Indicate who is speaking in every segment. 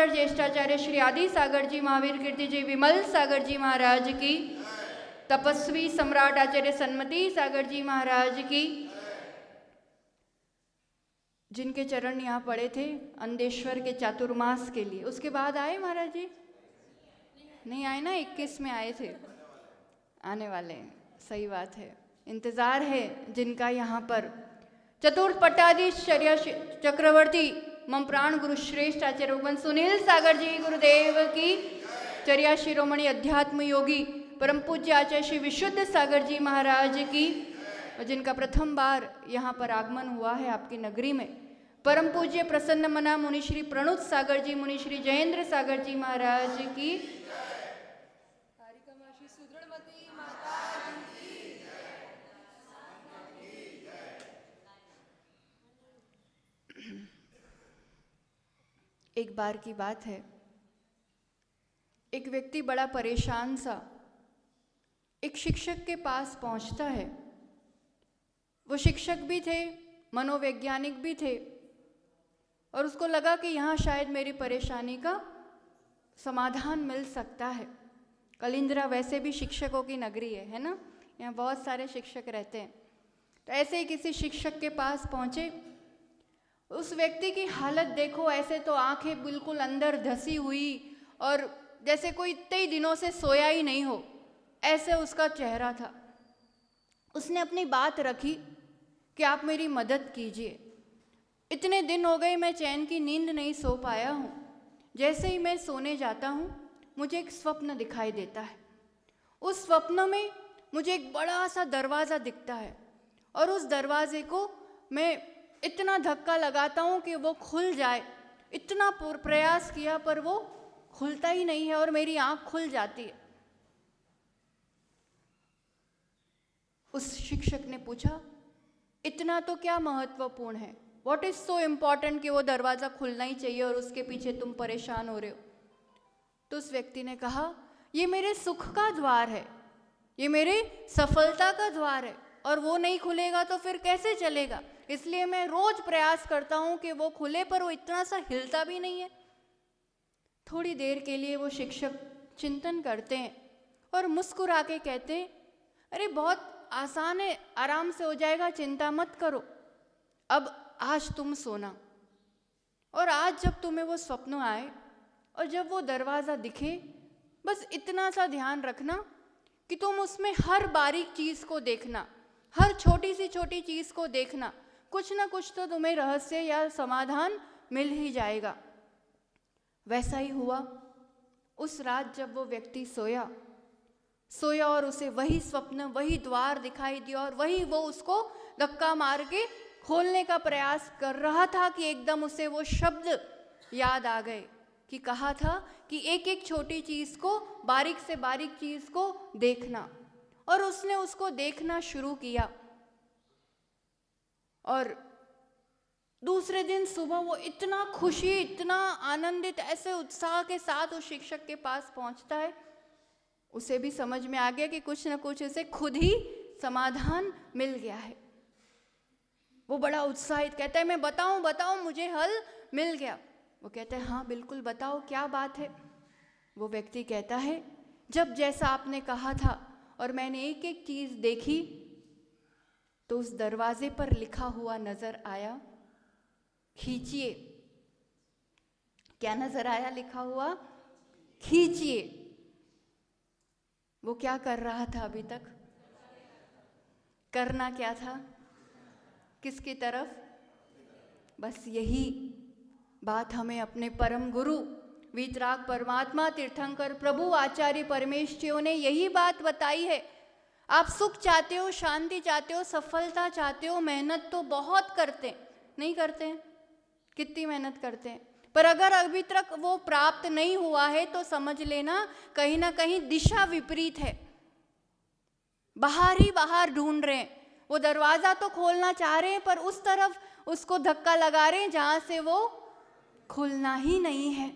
Speaker 1: सागर ज्येष्ठाचार्य श्री आदि सागर जी महावीर कीर्ति जी विमल सागर जी महाराज की, तपस्वी सम्राट आचार्य सन्मति सागर जी महाराज की, जिनके चरण यहाँ पड़े थे अंधेश्वर के चातुर्मास के लिए। उसके बाद आए महाराज जी? नहीं आए ना, 21 में आए थे, आने वाले हैं, सही बात है, इंतजार है जिनका यहाँ पर। चतुर्थ पट्टाधीश चक्रवर्ती मम प्राण गुरु श्रेष्ठ आचार्य भगवान सुनील सागर जी गुरुदेव की, चर्या शिरोमणि अध्यात्म योगी परम पूज्य आचार्य श्री विशुद्ध सागर जी महाराज की, और जिनका प्रथम बार यहाँ पर आगमन हुआ है आपकी नगरी में, परम पूज्य प्रसन्न मना मुनि श्री प्रणुत सागर जी, मुनि श्री जयेंद्र सागर जी महाराज की, एक बार की बात है, एक व्यक्ति बड़ा परेशान सा एक शिक्षक के पास पहुंचता है। वो शिक्षक भी थे, मनोवैज्ञानिक भी थे, और उसको लगा कि यहाँ शायद मेरी परेशानी का समाधान मिल सकता है। कलिंद्रा वैसे भी शिक्षकों की नगरी है ना, यहाँ बहुत सारे शिक्षक रहते हैं। तो ऐसे ही किसी शिक्षक के पास पहुँचे। उस व्यक्ति की हालत देखो, ऐसे तो आंखें बिल्कुल अंदर धसी हुई और जैसे कोई इतने दिनों से सोया ही नहीं हो, ऐसे उसका चेहरा था। उसने अपनी बात रखी कि आप मेरी मदद कीजिए, इतने दिन हो गए मैं चैन की नींद नहीं सो पाया हूँ। जैसे ही मैं सोने जाता हूँ मुझे एक स्वप्न दिखाई देता है। उस स्वप्न में मुझे एक बड़ा सा दरवाज़ा दिखता है और उस दरवाजे को मैं इतना धक्का लगाता हूँ कि वो खुल जाए। इतना प्रयास किया पर वो खुलता ही नहीं है और मेरी आँख खुल जाती है। उस शिक्षक ने पूछा, इतना तो क्या महत्वपूर्ण है, व्हाट इज सो इम्पॉर्टेंट कि वो दरवाज़ा खुलना ही चाहिए और उसके पीछे तुम परेशान हो रहे हो? तो उस व्यक्ति ने कहा, ये मेरे सुख का द्वार है, ये मेरे सफलता का द्वार है, और वो नहीं खुलेगा तो फिर कैसे चलेगा। इसलिए मैं रोज प्रयास करता हूँ कि वो खुले, पर वो इतना सा हिलता भी नहीं है। थोड़ी देर के लिए वो शिक्षक चिंतन करते हैं और मुस्कुरा के कहते हैं, अरे बहुत आसान है, आराम से हो जाएगा, चिंता मत करो। अब आज तुम सोना, और आज जब तुम्हें वो स्वप्न आए और जब वो दरवाज़ा दिखे, बस इतना सा ध्यान रखना कि तुम उसमें हर बारीक चीज़ को देखना, हर छोटी सी छोटी चीज़ को देखना, कुछ ना कुछ तो तुम्हें रहस्य या समाधान मिल ही जाएगा। वैसा ही हुआ। उस रात जब वो व्यक्ति सोया और उसे वही स्वप्न, वही द्वार दिखाई दिया और वही वो उसको धक्का मार के खोलने का प्रयास कर रहा था कि एकदम उसे वो शब्द याद आ गए कि कहा था कि एक एक छोटी चीज़ को, बारीक से बारीक चीज़ को देखना। और उसने उसको देखना शुरू किया और दूसरे दिन सुबह वो इतना खुशी, इतना आनंदित, ऐसे उत्साह के साथ उस शिक्षक के पास पहुंचता है। उसे भी समझ में आ गया कि कुछ न कुछ उसे खुद ही समाधान मिल गया है। वो बड़ा उत्साहित कहता है, मैं बताऊं मुझे हल मिल गया। वो कहता है, हाँ बिल्कुल बताओ, क्या बात है। वो व्यक्ति कहता है, जब जैसा आपने कहा था और मैंने एक एक चीज़ देखी तो उस दरवाजे पर लिखा हुआ नजर आया, खींचिए। क्या नजर आया लिखा हुआ? खींचिए। वो क्या कर रहा था अभी तक? करना क्या था? किसकी तरफ? बस यही बात हमें अपने परम गुरु वीतराग परमात्मा तीर्थंकर प्रभु आचार्य परमेश्वरियों ने यही बात बताई है। आप सुख चाहते हो, शांति चाहते हो, सफलता चाहते हो, मेहनत तो बहुत करते हैं, नहीं करते हैं? कितनी मेहनत करते हैं, पर अगर अभी तक वो प्राप्त नहीं हुआ है तो समझ लेना कहीं ना कहीं दिशा विपरीत है। बाहर ही बाहर ढूंढ रहे हैं, वो दरवाजा तो खोलना चाह रहे हैं पर उस तरफ उसको धक्का लगा रहे हैं जहां से वो खुलना ही नहीं है।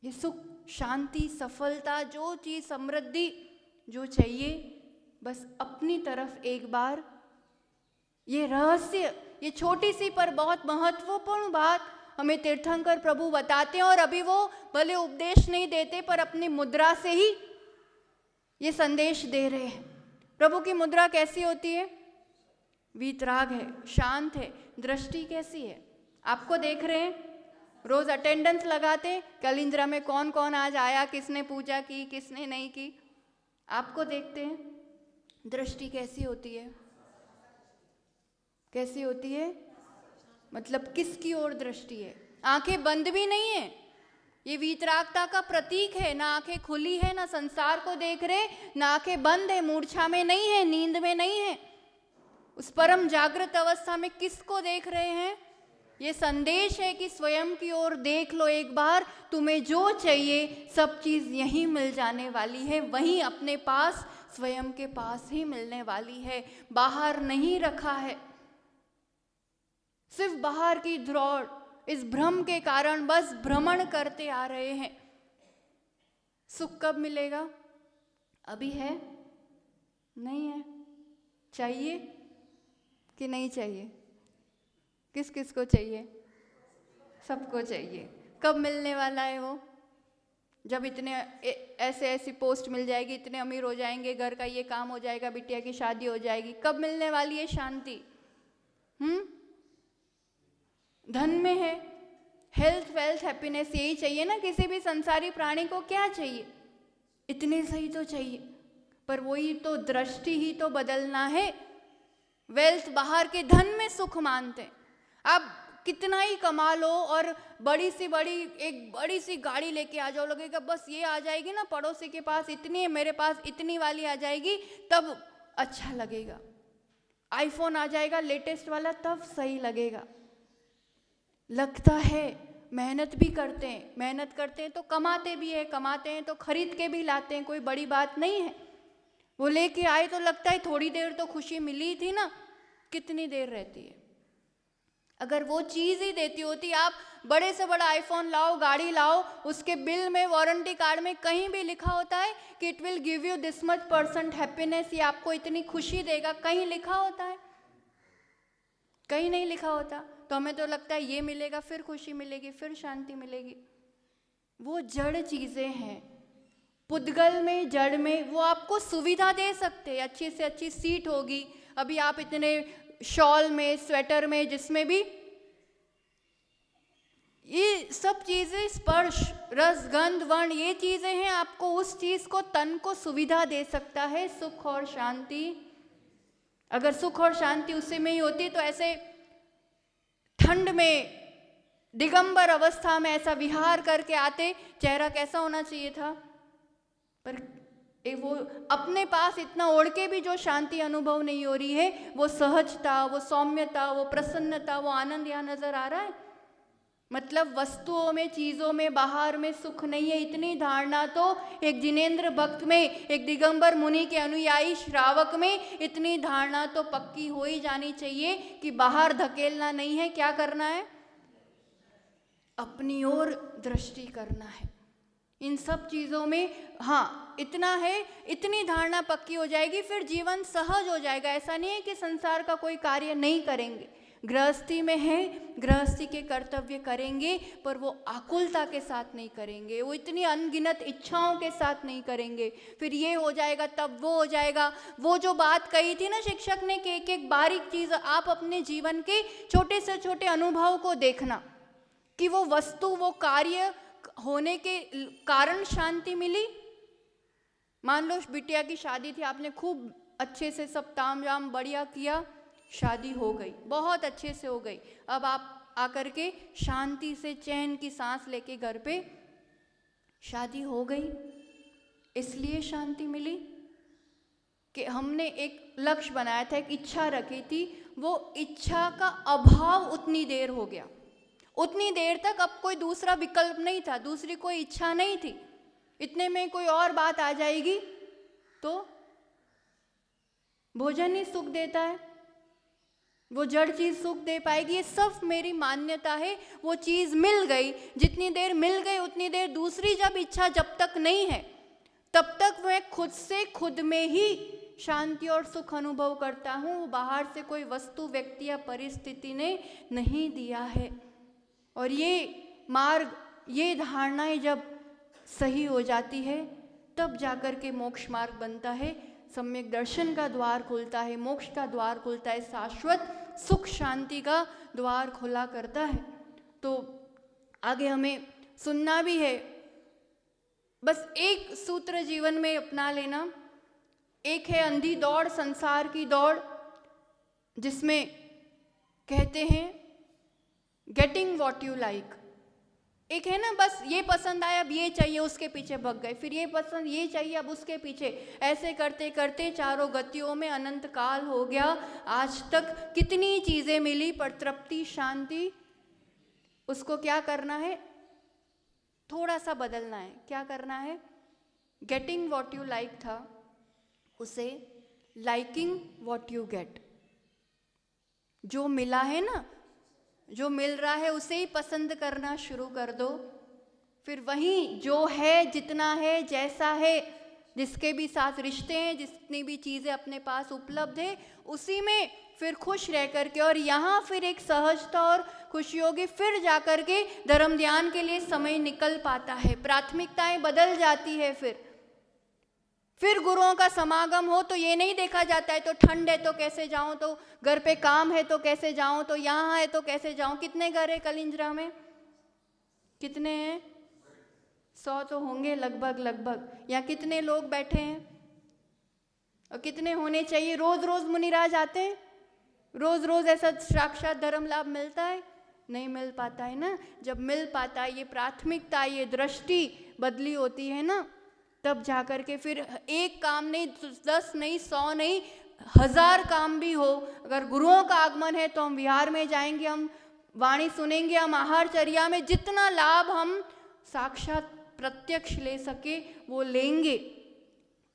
Speaker 1: ये सुख, शांति, सफलता, जो चीज, समृद्धि जो चाहिए, बस अपनी तरफ एक बार ये रहस्य, ये छोटी सी पर बहुत महत्वपूर्ण बात हमें तीर्थंकर प्रभु बताते हैं, और अभी वो भले उपदेश नहीं देते पर अपनी मुद्रा से ही ये संदेश दे रहे हैं। प्रभु की मुद्रा कैसी होती है? वीतराग है, शांत है। दृष्टि कैसी है? आपको देख रहे हैं, रोज अटेंडेंस लगाते हैं, कलिंद्रा में कौन कौन आज आया, किसने पूजा की, किसने नहीं की, आपको देखते हैं। दृष्टि कैसी होती है? कैसी होती है? मतलब किसकी ओर दृष्टि है? आंखें बंद भी नहीं है, ये वीतरागता का प्रतीक है। ना आंखें खुली है, ना संसार को देख रहे, ना आंखें बंद है, मूर्छा में नहीं है, नींद में नहीं है, उस परम जागृत अवस्था में किसको देख रहे हैं? ये संदेश है कि स्वयं की ओर देख लो एक बार, तुम्हें जो चाहिए सब चीज यहीं मिल जाने वाली है, वहीं अपने पास, स्वयं के पास ही मिलने वाली है, बाहर नहीं रखा है। सिर्फ बाहर की दौड़, इस भ्रम के कारण बस भ्रमण करते आ रहे हैं। सुख कब मिलेगा? अभी है? नहीं है? चाहिए कि नहीं चाहिए? किस किस को चाहिए? सबको चाहिए। कब मिलने वाला है वो? जब इतने ऐसे ऐसी पोस्ट मिल जाएगी, इतने अमीर हो जाएंगे, घर का ये काम हो जाएगा, बिटिया की शादी हो जाएगी। कब मिलने वाली है शांति? धन में है, हेल्थ, वेल्थ, हैप्पीनेस, यही चाहिए ना। किसी भी संसारी प्राणी को क्या चाहिए? इतने सही तो चाहिए, पर वही तो दृष्टि ही तो बदलना है। वेल्थ बाहर के धन में सुख मानते हैं। आप कितना ही कमा लो और बड़ी सी गाड़ी लेके आ जाओ, लगेगा बस ये आ जाएगी ना, पड़ोसी के पास इतनी है, मेरे पास इतनी वाली आ जाएगी, तब अच्छा लगेगा। आईफोन आ जाएगा लेटेस्ट वाला, तब सही लगेगा। लगता है मेहनत भी करते हैं, मेहनत करते हैं तो कमाते भी है, कमाते हैं तो खरीद के भी लाते हैं, कोई बड़ी बात नहीं है। वो लेके आए तो लगता है थोड़ी देर तो खुशी मिली थी ना, कितनी देर रहती है। अगर वो चीज़ ही देती होती, आप बड़े से बड़ा आईफोन लाओ, गाड़ी लाओ, उसके बिल में, वारंटी कार्ड में कहीं भी लिखा होता है कि it will give you this much % happiness, ये आपको इतनी खुशी देगा, कहीं लिखा होता है? कहीं नहीं लिखा होता। तो हमें तो लगता है ये मिलेगा फिर खुशी मिलेगी, फिर शांति मिलेगी। वो जड़ चीज़ें हैं। पुद्गल में, जड़ में वो आपको सुविधा दे सकते हैं, अच्छी से अच्छी सीट होगी। अभी आप इतने शॉल में, स्वेटर में, जिसमें भी ये सब चीज़ें, स्पर्श, रस, गंध, वर्ण, ये चीज़ें हैं, आपको उस चीज़ को, तन को सुविधा दे सकता है सुख और शांति। अगर सुख और शांति उसी में ही होती तो ऐसे ठंड में दिगंबर अवस्था में ऐसा विहार करके आते, चेहरा कैसा होना चाहिए था? पर वो अपने पास इतना ओढ़ के भी जो शांति अनुभव नहीं हो रही है, वो सहजता, वो सौम्यता, वो प्रसन्नता, वो आनंद यहाँ नजर आ रहा है। मतलब वस्तुओं में, चीज़ों में, बाहर में सुख नहीं है, इतनी धारणा तो एक जिनेंद्र भक्त में, एक दिगंबर मुनि के अनुयायी श्रावक में इतनी धारणा तो पक्की हो ही जानी चाहिए कि बाहर धकेलना नहीं है, क्या करना है? अपनी ओर दृष्टि करना है। इन सब चीज़ों में हाँ इतना है, इतनी धारणा पक्की हो जाएगी, फिर जीवन सहज हो जाएगा। ऐसा नहीं है कि संसार का कोई कार्य नहीं करेंगे, गृहस्थी में है, गृहस्थी के कर्तव्य करेंगे, पर वो आकुलता के साथ नहीं करेंगे, वो इतनी अनगिनत इच्छाओं के साथ नहीं करेंगे। फिर ये हो जाएगा, तब वो हो जाएगा। वो जो बात कही थी ना शिक्षक ने कि एक एक बारीक चीज़ आप अपने जीवन के छोटे से छोटे अनुभव को देखना, कि वो वस्तु, वो कार्य होने के कारण शांति मिली। मान लो बिटिया की शादी थी, आपने खूब अच्छे से सब ताम झाम बढ़िया किया, शादी हो गई, बहुत अच्छे से हो गई। अब आप आकर के शांति से चैन की सांस लेके घर पे, शादी हो गई, इसलिए शांति मिली कि हमने एक लक्ष्य बनाया था, एक इच्छा रखी थी, वो इच्छा का अभाव उतनी देर हो गया, उतनी देर तक अब कोई दूसरा विकल्प नहीं था, दूसरी कोई इच्छा नहीं थी। इतने में कोई और बात आ जाएगी तो भोजन ही सुख देता है, वो जड़ चीज सुख दे पाएगी, ये सब मेरी मान्यता है। वो चीज मिल गई, जितनी देर मिल गई उतनी देर दूसरी जब इच्छा जब तक नहीं है, तब तक मैं खुद से खुद में ही शांति और सुख अनुभव करता हूँ। बाहर से कोई वस्तु, व्यक्ति या परिस्थिति ने नहीं दिया है। और ये मार्ग, ये धारणाएं जब सही हो जाती है तब जाकर के मोक्ष मार्ग बनता है, सम्यक दर्शन का द्वार खुलता है, मोक्ष का द्वार खुलता है, शाश्वत सुख शांति का द्वार खुला करता है। तो आगे हमें सुनना भी है। बस एक सूत्र जीवन में अपना लेना। एक है अंधी दौड़, संसार की दौड़, जिसमें कहते हैं गेटिंग व्हाट यू लाइक। एक है ना, बस ये पसंद आया अब ये चाहिए, उसके पीछे भग गए, फिर ये पसंद ये चाहिए अब उसके पीछे, ऐसे करते करते चारों गतियों में अनंत काल हो गया। आज तक कितनी चीजें मिली पर तृप्ति शांति, उसको क्या करना है, थोड़ा सा बदलना है। क्या करना है? गेटिंग व्हाट यू लाइक था, उसे लाइकिंग व्हाट यू गेट। जो मिला है ना, जो मिल रहा है उसे ही पसंद करना शुरू कर दो। फिर वहीं जो है, जितना है, जैसा है, जिसके भी साथ रिश्ते हैं, जितनी भी चीज़ें अपने पास उपलब्ध है, उसी में फिर खुश रह करके, और यहाँ फिर एक सहजता और खुशी होगी। फिर जाकर के धर्म ध्यान के लिए समय निकल पाता है, प्राथमिकताएं बदल जाती है। फिर गुरुओं का समागम हो तो ये नहीं देखा जाता है तो ठंड है तो कैसे जाऊं, तो घर पे काम है तो कैसे जाऊं, तो यहाँ है तो कैसे जाऊं। कितने घर है कलिंजरा में? कितने हैं? 100 तो होंगे लगभग। यहाँ कितने लोग बैठे हैं और कितने होने चाहिए? रोज रोज मुनिराज आते हैं? रोज रोज ऐसा साक्षात धर्म लाभ मिलता है? नहीं मिल पाता है ना। जब मिल पाता है, ये प्राथमिकता, ये दृष्टि बदली होती है ना, तब जाकर के फिर एक काम नहीं, 10 नहीं, 100 नहीं, 1000 काम भी हो, अगर गुरुओं का आगमन है तो हम विहार में जाएंगे, हम वाणी सुनेंगे, हम आहारचर्या में जितना लाभ हम साक्षात प्रत्यक्ष ले सके वो लेंगे।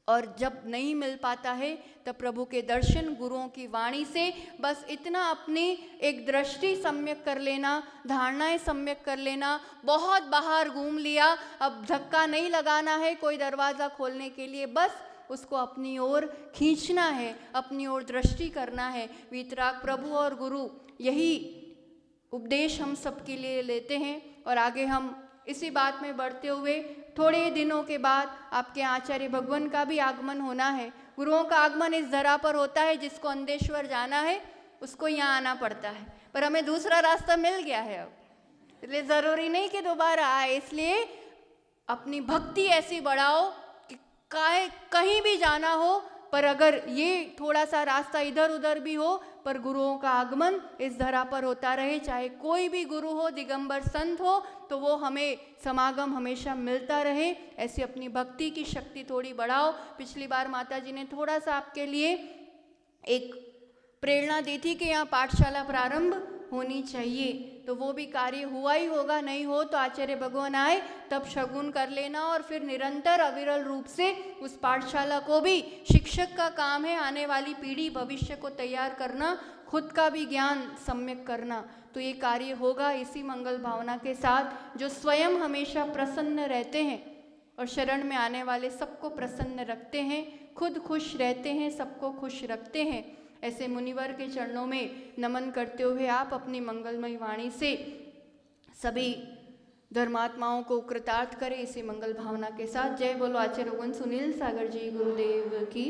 Speaker 1: और जब नहीं मिल पाता है तब प्रभु के दर्शन, गुरुओं की वाणी से बस इतना अपनी एक दृष्टि सम्यक कर लेना, धारणाएं सम्यक कर लेना। बहुत बाहर घूम लिया, अब धक्का नहीं लगाना है कोई दरवाज़ा खोलने के लिए, बस उसको अपनी ओर खींचना है, अपनी ओर दृष्टि करना है। वीतराग प्रभु और गुरु यही उपदेश हम सबके लिए लेते हैं। और आगे हम इसी बात में बढ़ते हुए, थोड़े दिनों के बाद आपके आचार्य भगवान का भी आगमन होना है। गुरुओं का आगमन इस धरा पर होता है, जिसको अंदेश्वर जाना है उसको यहाँ आना पड़ता है, पर हमें दूसरा रास्ता मिल गया है अब, इसलिए ज़रूरी नहीं कि दोबारा आए। इसलिए अपनी भक्ति ऐसी बढ़ाओ कि कहीं भी जाना हो, पर अगर ये थोड़ा सा रास्ता इधर उधर भी हो, पर गुरुओं का आगमन इस धरा पर होता रहे। चाहे कोई भी गुरु हो, दिगंबर संत हो, तो वो हमें समागम हमेशा मिलता रहे। ऐसी अपनी भक्ति की शक्ति थोड़ी बढ़ाओ। पिछली बार माता जी ने थोड़ा सा आपके लिए एक प्रेरणा दी थी कि यहाँ पाठशाला प्रारंभ होनी चाहिए, तो वो भी कार्य हुआ ही होगा। नहीं हो तो आचार्य भगवान आए तब शगुन कर लेना, और फिर निरंतर अविरल रूप से उस पाठशाला को भी, शिक्षक का काम है आने वाली पीढ़ी भविष्य को तैयार करना, खुद का भी ज्ञान सम्यक करना। तो ये कार्य होगा इसी मंगल भावना के साथ, जो स्वयं हमेशा प्रसन्न रहते हैं और शरण में आने वाले सबको प्रसन्न रखते हैं, खुद खुश रहते हैं, सबको खुश रखते हैं। ऐसे मुनिवर के चरणों में नमन करते हुए आप अपनी मंगलमय वाणी से सभी धर्मात्माओं को कृतार्थ करें इसी मंगल भावना के साथ। जय बोलो आचार्य भगवान सुनील सागर जी गुरुदेव की।